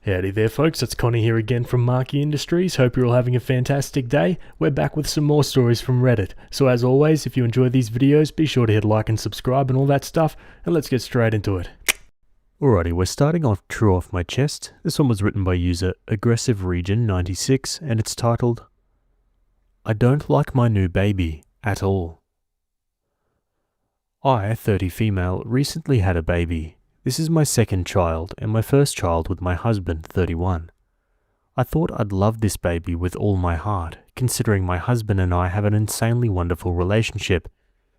Howdy there folks, it's Connie here again from Marky Industries. Hope you're all having a fantastic day. We're back with some more stories from Reddit. So as always, if you enjoy these videos, be sure to hit like and subscribe and all that stuff, and let's get straight into it. Alrighty, we're starting off True Off My Chest. This one was written by user Aggressive Region 96 and it's titled, I don't like my new baby at all. I, 30 female, recently had a baby. This is my second child and my first child with my husband, 31. I thought I'd love this baby with all my heart, considering my husband and I have an insanely wonderful relationship.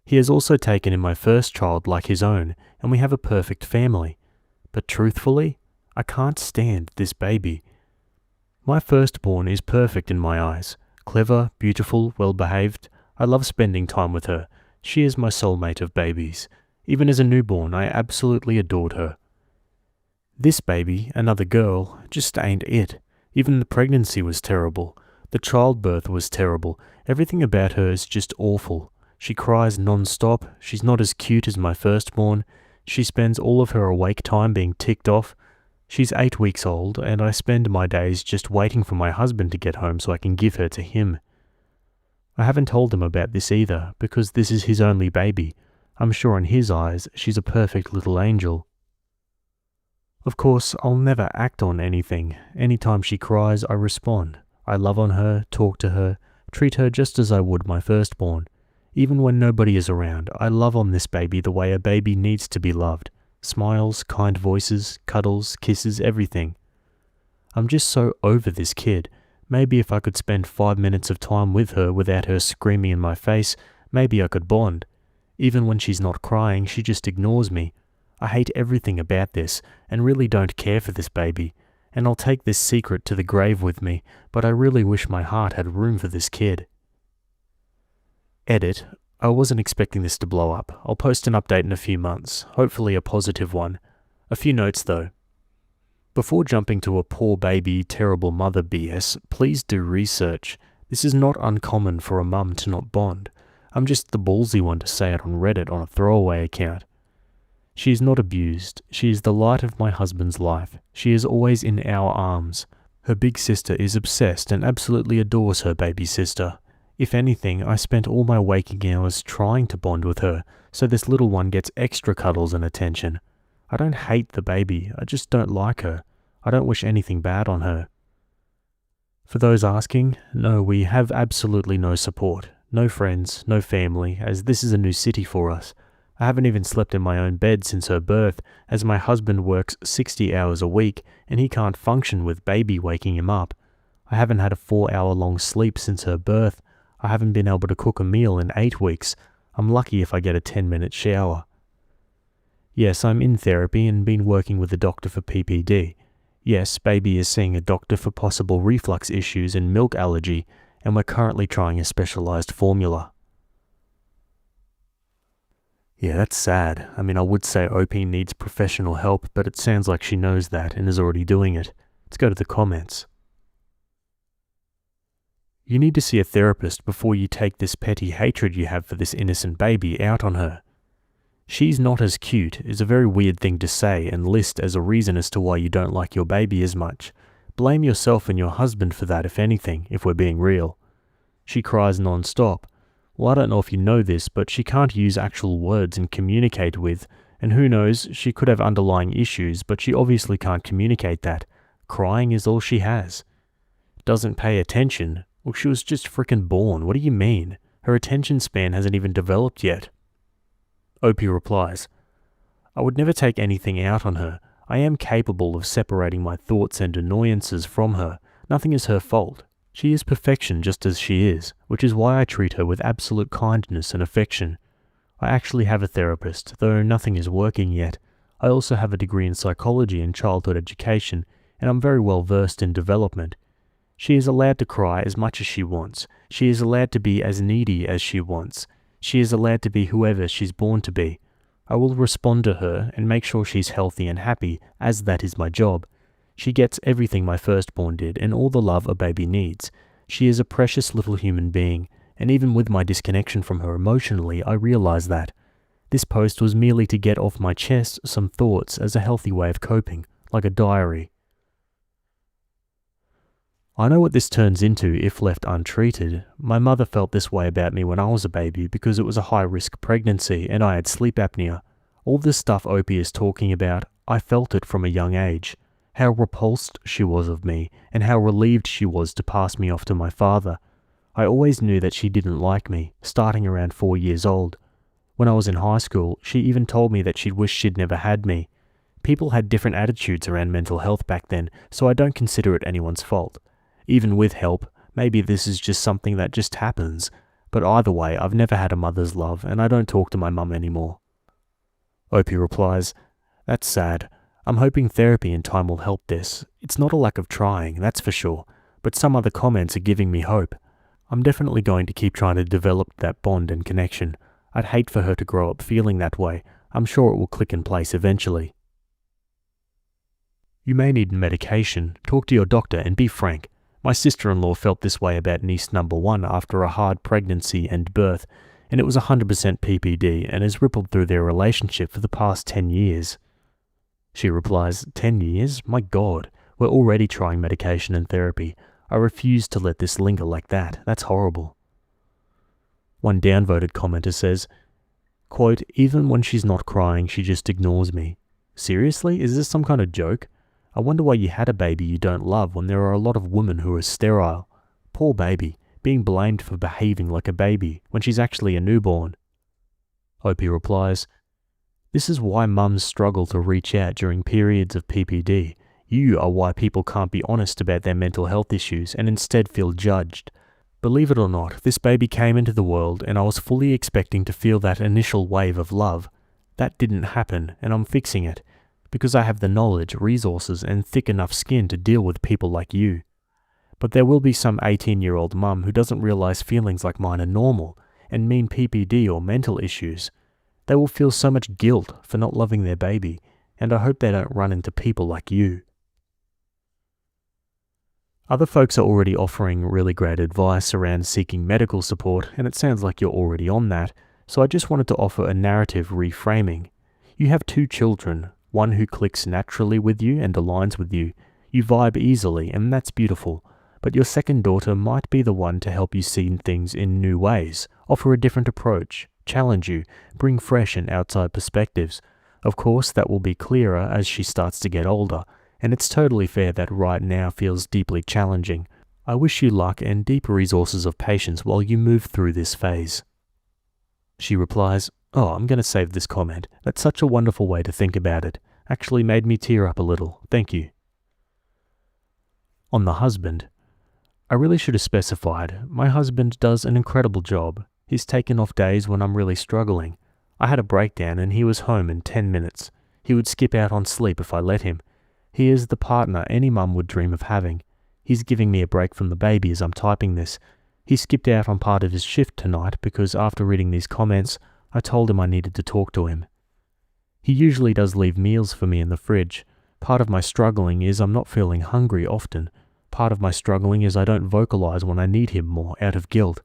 He has also taken in my first child like his own, and we have a perfect family. But truthfully, I can't stand this baby. My firstborn is perfect in my eyes. Clever, beautiful, well-behaved. I love spending time with her. She is my soulmate of babies. Even as a newborn, I absolutely adored her. This baby, another girl, just ain't it. Even the pregnancy was terrible. The childbirth was terrible. Everything about her is just awful. She cries non-stop. She's not as cute as my firstborn. She spends all of her awake time being ticked off. She's 8 weeks old, and I spend my days just waiting for my husband to get home so I can give her to him. I haven't told him about this either, because this is his only baby. I'm sure in his eyes, she's a perfect little angel. Of course, I'll never act on anything. Anytime she cries, I respond. I love on her, talk to her, treat her just as I would my firstborn. Even when nobody is around, I love on this baby the way a baby needs to be loved. Smiles, kind voices, cuddles, kisses, everything. I'm just so over this kid. Maybe if I could spend 5 minutes of time with her without her screaming in my face, maybe I could bond. Even when she's not crying, she just ignores me. I hate everything about this, and really don't care for this baby. And I'll take this secret to the grave with me, but I really wish my heart had room for this kid. Edit. I wasn't expecting this to blow up. I'll post an update in a few months, hopefully a positive one. A few notes though. Before jumping to a poor baby, terrible mother BS, please do research. This is not uncommon for a mum to not bond. I'm just the ballsy one to say it on Reddit on a throwaway account. She is not abused. She is the light of my husband's life. She is always in our arms. Her big sister is obsessed and absolutely adores her baby sister. If anything, I spent all my waking hours trying to bond with her, so this little one gets extra cuddles and attention. I don't hate the baby, I just don't like her. I don't wish anything bad on her. For those asking, no, we have absolutely no support. No friends, no family, as this is a new city for us. I haven't even slept in my own bed since her birth, as my husband works 60 hours a week, and he can't function with baby waking him up. I haven't had a 4-hour-long sleep since her birth. I haven't been able to cook a meal in 8 weeks. I'm lucky if I get a 10-minute shower. Yes, I'm in therapy and been working with a doctor for PPD. Yes, baby is seeing a doctor for possible reflux issues and milk allergy, and we're currently trying a specialized formula. Yeah, that's sad. I mean, I would say OP needs professional help, but it sounds like she knows that and is already doing it. Let's go to the comments. You need to see a therapist before you take this petty hatred you have for this innocent baby out on her. She's not as cute is a very weird thing to say and list as a reason as to why you don't like your baby as much. Blame yourself and your husband for that if anything, if we're being real. She cries non-stop. Well, I don't know if you know this, but she can't use actual words and communicate with, and who knows, she could have underlying issues, but she obviously can't communicate that. Crying is all she has. Doesn't pay attention. Well, she was just frickin' born. What do you mean? Her attention span hasn't even developed yet. OP replies, I would never take anything out on her. I am capable of separating my thoughts and annoyances from her. Nothing is her fault. She is perfection just as she is, which is why I treat her with absolute kindness and affection. I actually have a therapist, though nothing is working yet. I also have a degree in psychology and childhood education, and I'm very well versed in development. She is allowed to cry as much as she wants. She is allowed to be as needy as she wants. She is allowed to be whoever she's born to be. I will respond to her and make sure she's healthy and happy, as that is my job. She gets everything my firstborn did and all the love a baby needs. She is a precious little human being, and even with my disconnection from her emotionally, I realize that. This post was merely to get off my chest some thoughts as a healthy way of coping, like a diary. I know what this turns into if left untreated. My mother felt this way about me when I was a baby because it was a high-risk pregnancy and I had sleep apnea. All this stuff Opie is talking about, I felt it from a young age. How repulsed she was of me, and how relieved she was to pass me off to my father. I always knew that she didn't like me, starting around 4 years old. When I was in high school, she even told me that she'd wish she'd never had me. People had different attitudes around mental health back then, so I don't consider it anyone's fault. Even with help, maybe this is just something that just happens. But either way, I've never had a mother's love, and I don't talk to my mum anymore. Opie replies, "That's sad. I'm hoping therapy and time will help this. It's not a lack of trying, that's for sure, but some other comments are giving me hope. I'm definitely going to keep trying to develop that bond and connection. I'd hate for her to grow up feeling that way. I'm sure it will click in place eventually." You may need medication. Talk to your doctor and be frank. My sister-in-law felt this way about niece number 1 after a hard pregnancy and birth, and it was 100% PPD and has rippled through their relationship for the past 10 years. She replies, 10 years? My God, we're already trying medication and therapy. I refuse to let this linger like that. That's horrible. One downvoted commenter says, quote, "Even when she's not crying, she just ignores me." Seriously? Is this some kind of joke? I wonder why you had a baby you don't love when there are a lot of women who are sterile. Poor baby, being blamed for behaving like a baby when she's actually a newborn. Opie replies, "This is why mums struggle to reach out during periods of PPD. You are why people can't be honest about their mental health issues and instead feel judged. Believe it or not, this baby came into the world and I was fully expecting to feel that initial wave of love. That didn't happen and I'm fixing it. Because I have the knowledge, resources, and thick enough skin to deal with people like you. But there will be some 18-year-old mum who doesn't realize feelings like mine are normal and mean PPD or mental issues. They will feel so much guilt for not loving their baby, and I hope they don't run into people like you." Other folks are already offering really great advice around seeking medical support, and it sounds like you're already on that, so I just wanted to offer a narrative reframing. You have 2 children. One who clicks naturally with you and aligns with you. You vibe easily, and that's beautiful. But your second daughter might be the one to help you see things in new ways, offer a different approach, challenge you, bring fresh and outside perspectives. Of course, that will be clearer as she starts to get older, and it's totally fair that right now feels deeply challenging. I wish you luck and deep resources of patience while you move through this phase. She replies, "Oh, I'm going to save this comment. That's such a wonderful way to think about it. Actually made me tear up a little. Thank you." On the husband. I really should have specified. My husband does an incredible job. He's taken off days when I'm really struggling. I had a breakdown and he was home in 10 minutes. He would skip out on sleep if I let him. He is the partner any mum would dream of having. He's giving me a break from the baby as I'm typing this. He skipped out on part of his shift tonight because after reading these comments, I told him I needed to talk to him. He usually does leave meals for me in the fridge. Part of my struggling is I'm not feeling hungry often. Part of my struggling is I don't vocalize when I need him more out of guilt.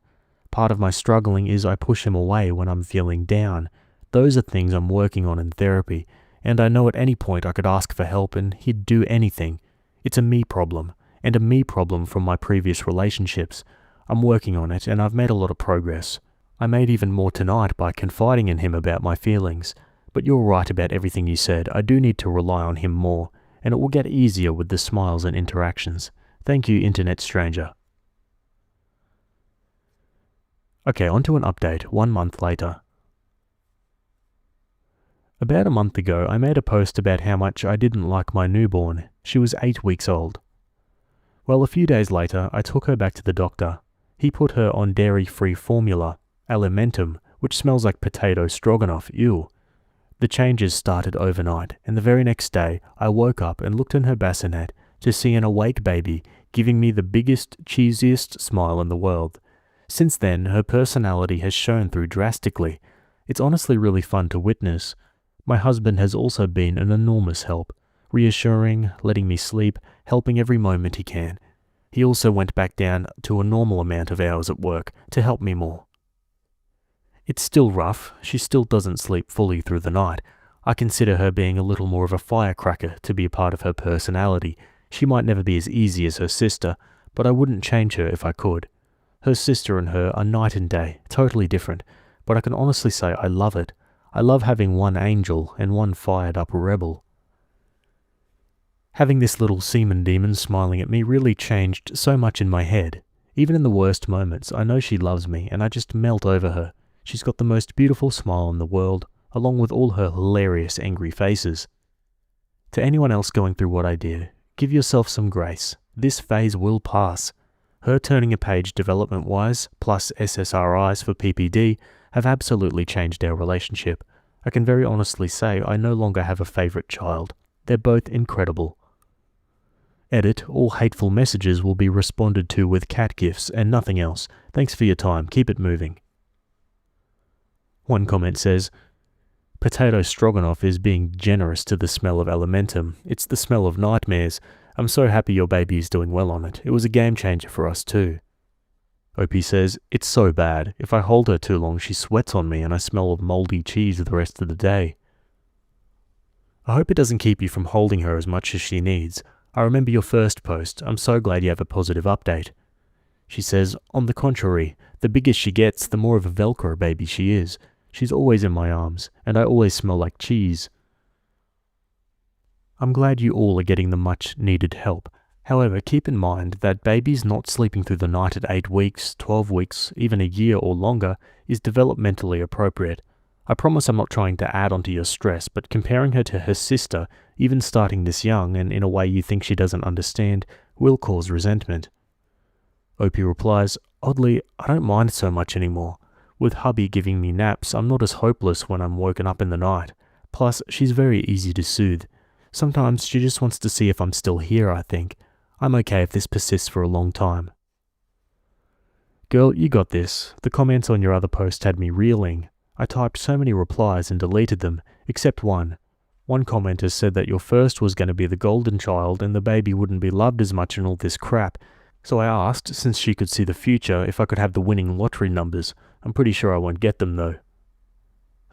Part of my struggling is I push him away when I'm feeling down. Those are things I'm working on in therapy, and I know at any point I could ask for help and he'd do anything. It's a me problem, and a me problem from my previous relationships. I'm working on it and I've made a lot of progress. I made even more tonight by confiding in him about my feelings. But you're right about everything you said. I do need to rely on him more, and it will get easier with the smiles and interactions. Thank you, internet stranger. Okay, on to an update 1 month later. About a month ago, I made a post about how much I didn't like my newborn. She was 8 weeks old. Well, a few days later, I took her back to the doctor. He put her on dairy-free formula, Alimentum, which smells like potato stroganoff. Ew. The changes started overnight, and the very next day, I woke up and looked in her bassinet to see an awake baby giving me the biggest, cheesiest smile in the world. Since then, her personality has shown through drastically. It's honestly really fun to witness. My husband has also been an enormous help, reassuring, letting me sleep, helping every moment he can. He also went back down to a normal amount of hours at work to help me more. It's still rough. She still doesn't sleep fully through the night. I consider her being a little more of a firecracker to be a part of her personality. She might never be as easy as her sister, but I wouldn't change her if I could. Her sister and her are night and day, totally different, but I can honestly say I love it. I love having one angel and one fired up rebel. Having this little semen demon smiling at me really changed so much in my head. Even in the worst moments, I know she loves me and I just melt over her. She's got the most beautiful smile in the world, along with all her hilarious angry faces. To anyone else going through what I did, give yourself some grace. This phase will pass. Her turning a page development-wise, plus SSRIs for PPD, have absolutely changed our relationship. I can very honestly say I no longer have a favourite child. They're both incredible. Edit, all hateful messages will be responded to with cat gifs and nothing else. Thanks for your time, keep it moving. One comment says, Potato Stroganoff is being generous to the smell of Alimentum. It's the smell of nightmares. I'm so happy your baby is doing well on it. It was a game changer for us too. OP says, it's so bad. If I hold her too long, she sweats on me and I smell of mouldy cheese the rest of the day. I hope it doesn't keep you from holding her as much as she needs. I remember your first post. I'm so glad you have a positive update. She says, on the contrary, the bigger she gets, the more of a Velcro baby she is. She's always in my arms, and I always smell like cheese. I'm glad you all are getting the much needed help. However, keep in mind that babies not sleeping through the night at 8 weeks, 12 weeks, even a year or longer is developmentally appropriate. I promise I'm not trying to add onto your stress, but comparing her to her sister, even starting this young and in a way you think she doesn't understand, will cause resentment. OP replies, oddly, I don't mind so much anymore. With hubby giving me naps, I'm not as hopeless when I'm woken up in the night. Plus, she's very easy to soothe. Sometimes she just wants to see if I'm still here, I think. I'm okay if this persists for a long time. Girl, you got this. The comments on your other post had me reeling. I typed so many replies and deleted them, except one. One commenter said that your first was going to be the golden child and the baby wouldn't be loved as much and all this crap. So I asked, since she could see the future, if I could have the winning lottery numbers. I'm pretty sure I won't get them though.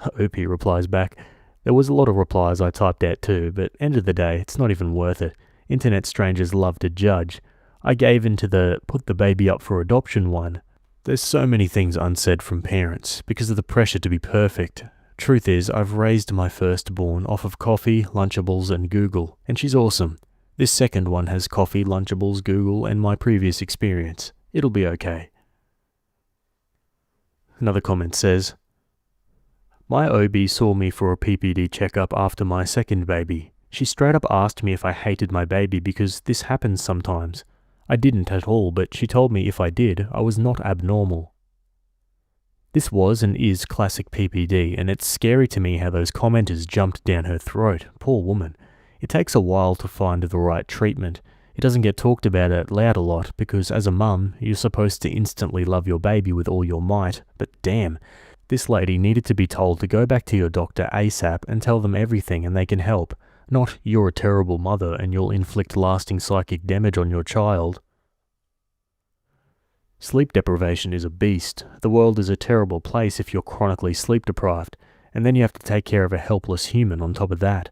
OP replies back, there was a lot of replies I typed out too, but end of the day, it's not even worth it. Internet strangers love to judge. I gave into the put the baby up for adoption one. There's so many things unsaid from parents because of the pressure to be perfect. Truth is, I've raised my firstborn off of coffee, Lunchables, and Google, and she's awesome. This second one has coffee, Lunchables, Google, and my previous experience. It'll be okay. Another comment says, my OB saw me for a PPD checkup after my second baby. She straight up asked me if I hated my baby because this happens sometimes. I didn't at all, but she told me if I did, I was not abnormal. This was and is classic PPD, and it's scary to me how those commenters jumped down her throat. Poor woman. It takes a while to find the right treatment. It doesn't get talked about out loud a lot because as a mum, you're supposed to instantly love your baby with all your might, but damn, this lady needed to be told to go back to your doctor ASAP and tell them everything and they can help. Not, you're a terrible mother and you'll inflict lasting psychic damage on your child. Sleep deprivation is a beast. The world is a terrible place if you're chronically sleep deprived, and then you have to take care of a helpless human on top of that.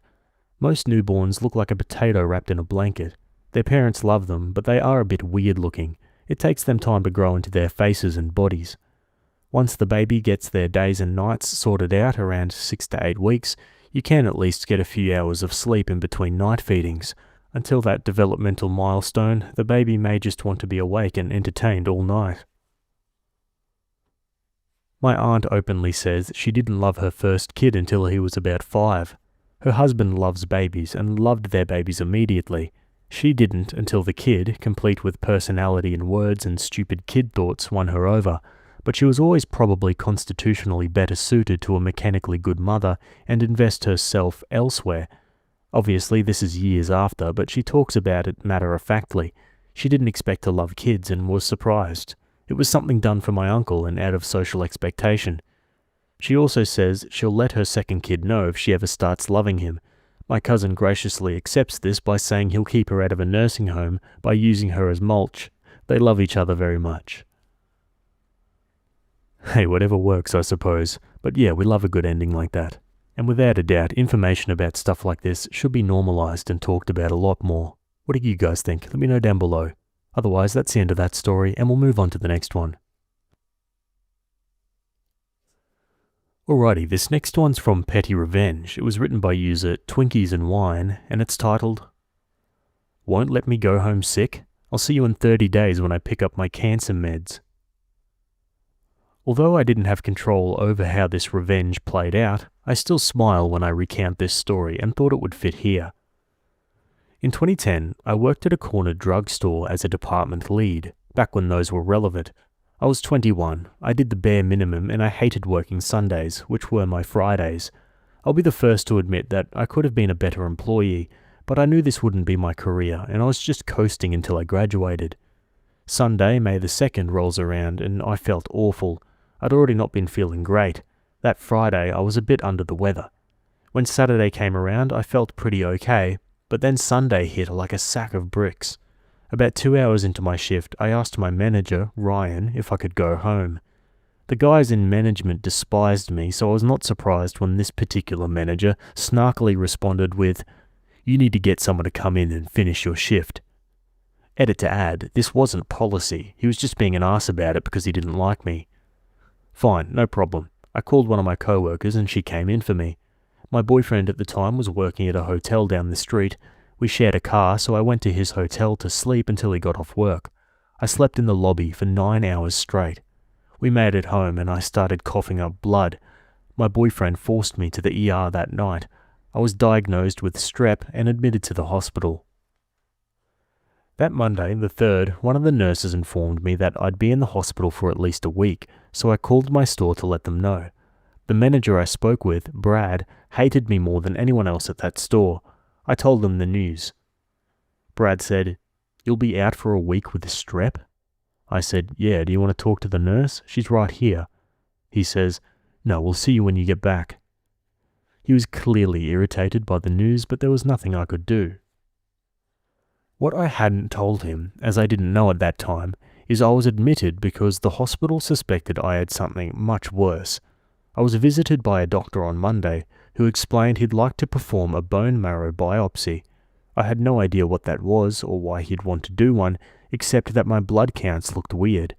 Most newborns look like a potato wrapped in a blanket. Their parents love them, but they are a bit weird looking. It takes them time to grow into their faces and bodies. Once the baby gets their days and nights sorted out around 6 to 8 weeks, you can at least get a few hours of sleep in between night feedings. Until that developmental milestone, the baby may just want to be awake and entertained all night. My aunt openly says she didn't love her first kid until he was about 5. Her husband loves babies and loved their babies immediately. She didn't until the kid, complete with personality and words and stupid kid thoughts, won her over. But she was always probably constitutionally better suited to a mechanically good mother and invest herself elsewhere. Obviously, this is years after, but she talks about it matter-of-factly. She didn't expect to love kids and was surprised. It was something done for my uncle and out of social expectation. She also says she'll let her second kid know if she ever starts loving him. My cousin graciously accepts this by saying he'll keep her out of a nursing home by using her as mulch. They love each other very much. Hey, whatever works, I suppose. But yeah, we love a good ending like that. And without a doubt, information about stuff like this should be normalized and talked about a lot more. What do you guys think? Let me know down below. Otherwise, that's the end of that story, and we'll move on to the next one. Alrighty, this next one's from Petty Revenge. It was written by user Twinkies and Wine, and it's titled, "Won't let me go home sick? I'll see you in 30 days when I pick up my cancer meds." Although I didn't have control over how this revenge played out, I still smile when I recount this story and thought it would fit here. In 2010, I worked at a corner drugstore as a department lead, back when those were relevant. I was 21, I did the bare minimum, and I hated working Sundays, which were my Fridays. I'll be the first to admit that I could have been a better employee, but I knew this wouldn't be my career, and I was just coasting until I graduated. Sunday, May the 2nd, rolls around, and I felt awful. I'd already not been feeling great. That Friday, I was a bit under the weather. When Saturday came around, I felt pretty okay, but then Sunday hit like a sack of bricks. About 2 hours into my shift, I asked my manager, Ryan, if I could go home. The guys in management despised me, so I was not surprised when this particular manager snarkily responded with, "You need to get someone to come in and finish your shift." Edit to add, this wasn't policy. He was just being an arse about it because he didn't like me. Fine, no problem. I called one of my co-workers and she came in for me. My boyfriend at the time was working at a hotel down the street. We shared a car, so I went to his hotel to sleep until he got off work. I slept in the lobby for 9 hours straight. We made it home and I started coughing up blood. My boyfriend forced me to the ER that night. I was diagnosed with strep and admitted to the hospital. That Monday, the 3rd, one of the nurses informed me that I'd be in the hospital for at least a week, so I called my store to let them know. The manager I spoke with, Brad, hated me more than anyone else at that store. I told them the news. Brad said, "You'll be out for a week with strep?" I said, "Yeah, do you want to talk to the nurse? She's right here." He says, "No, we'll see you when you get back." He was clearly irritated by the news, but there was nothing I could do. What I hadn't told him, as I didn't know at that time, is I was admitted because the hospital suspected I had something much worse. I was visited by a doctor on Monday who explained he'd like to perform a bone marrow biopsy. I had no idea what that was or why he'd want to do one, except that my blood counts looked weird.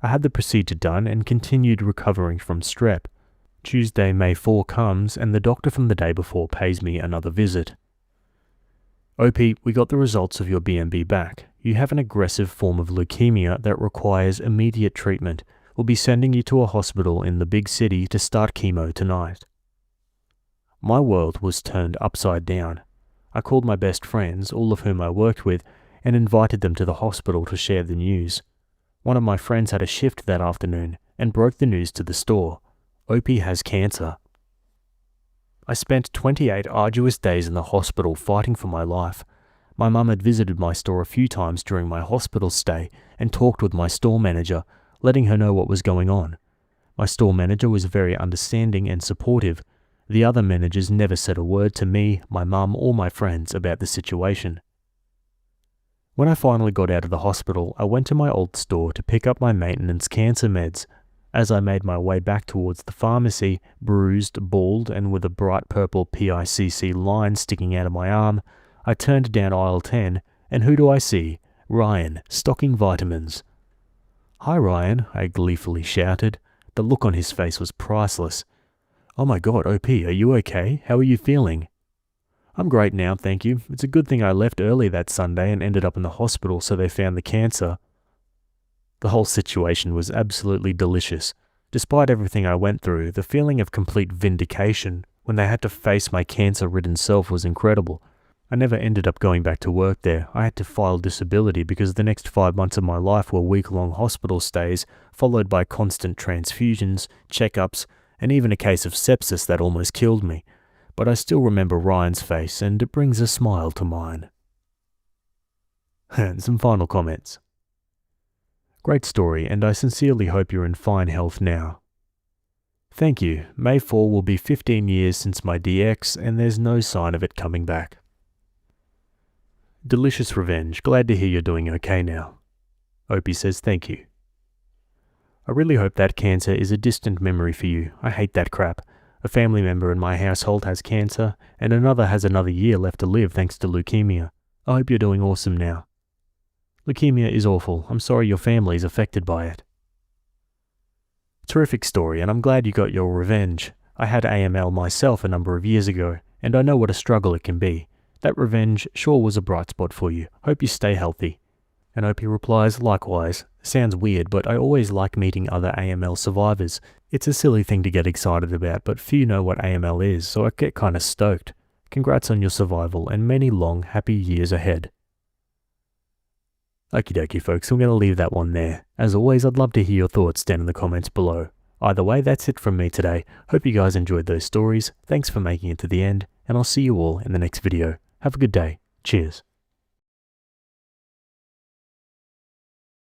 I had the procedure done and continued recovering from strep. Tuesday, May 4 comes and the doctor from the day before pays me another visit. "OP, we got the results of your BMB back. You have an aggressive form of leukemia that requires immediate treatment. We'll be sending you to a hospital in the big city to start chemo tonight." My world was turned upside down. I called my best friends, all of whom I worked with, and invited them to the hospital to share the news. One of my friends had a shift that afternoon and broke the news to the store. OP has cancer. I spent 28 arduous days in the hospital fighting for my life. My mum had visited my store a few times during my hospital stay and talked with my store manager, letting her know what was going on. My store manager was very understanding and supportive. The other managers never said a word to me, my mum, or my friends about the situation. When I finally got out of the hospital, I went to my old store to pick up my maintenance cancer meds. As I made my way back towards the pharmacy, bruised, bald, and with a bright purple PICC line sticking out of my arm, I turned down aisle 10, and who do I see? Ryan, stocking vitamins. "Hi Ryan," I gleefully shouted. The look on his face was priceless. "Oh my god, OP, are you okay? How are you feeling?" "I'm great now, thank you. It's a good thing I left early that Sunday and ended up in the hospital so they found the cancer." The whole situation was absolutely delicious. Despite everything I went through, the feeling of complete vindication when they had to face my cancer-ridden self was incredible. I never ended up going back to work there. I had to file disability because the next 5 months of my life were week-long hospital stays, followed by constant transfusions, checkups, and even a case of sepsis that almost killed me. But I still remember Ryan's face, and it brings a smile to mine. And some final comments. Great story, and I sincerely hope you're in fine health now. Thank you. May 4 will be 15 years since my DX, and there's no sign of it coming back. Delicious Revenge, glad to hear you're doing okay now. Opie says thank you. I really hope that cancer is a distant memory for you. I hate that crap. A family member in my household has cancer, and another has another year left to live thanks to leukemia. I hope you're doing awesome now. Leukemia is awful. I'm sorry your family is affected by it. Terrific story, and I'm glad you got your revenge. I had AML myself a number of years ago, and I know what a struggle it can be. That revenge sure was a bright spot for you. Hope you stay healthy. And OP replies, likewise. Sounds weird, but I always like meeting other AML survivors. It's a silly thing to get excited about, but few know what AML is, so I get kinda stoked. Congrats on your survival, and many long, happy years ahead. Okie dokie folks, I'm going to leave that one there. As always, I'd love to hear your thoughts down in the comments below. Either way, that's it from me today. Hope you guys enjoyed those stories. Thanks for making it to the end, and I'll see you all in the next video. Have a good day. Cheers.